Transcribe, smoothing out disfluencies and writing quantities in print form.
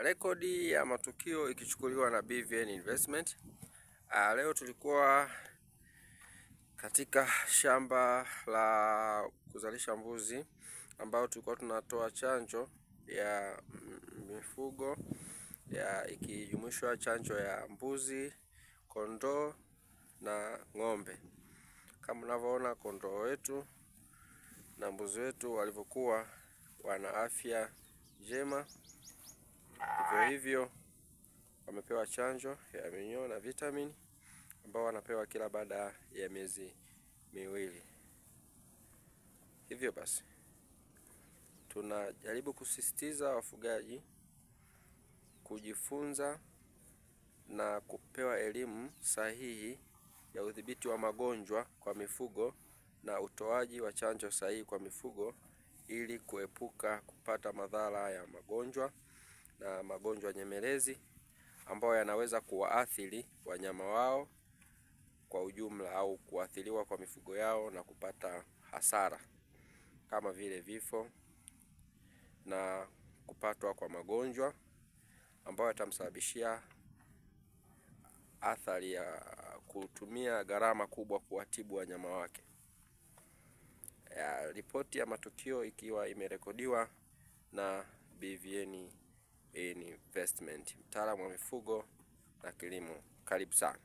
Rekodi ya matukio ikichukuliwa na BVN Investment. Leo tulikuwa katika shamba la kuzalisha mbuzi ambao tulikuwa tunatoa chanjo ya mifugo ikijumuishwa chanjo ya mbuzi, kondoo na ng'ombe. Kama unavyoona kondoo wetu na mbuzi wetu walivyokuwa wana afya njema. Hivyo wamepewa chanjo ya minyoo na vitamini ambao wanapewa kila baada ya miezi miwili. Hivyo basi tunajaribu kusisitiza wafugaji kujifunza na kupewa elimu sahihi ya udhibiti wa magonjwa kwa mifugo na utoaji wa chanjo sahihi kwa mifugo ili kuepuka kupata madhara ya magonjwa na magonjwa nyemelezi ambayo yanaweza kuwaathiri wanyama wao kwa ujumla au kuathiriwa kwa mifugo yao na kupata hasara kama vile vifo na kupatwa kwa magonjwa ambayo yatamsababishia athari ya kutumia gharama kubwa kuwatibu wanyama wake. Ripoti ya matukio ikiwa imerekodiwa na BVN Investment, mtaalamu wa mifugo na kilimo. Karibu sana.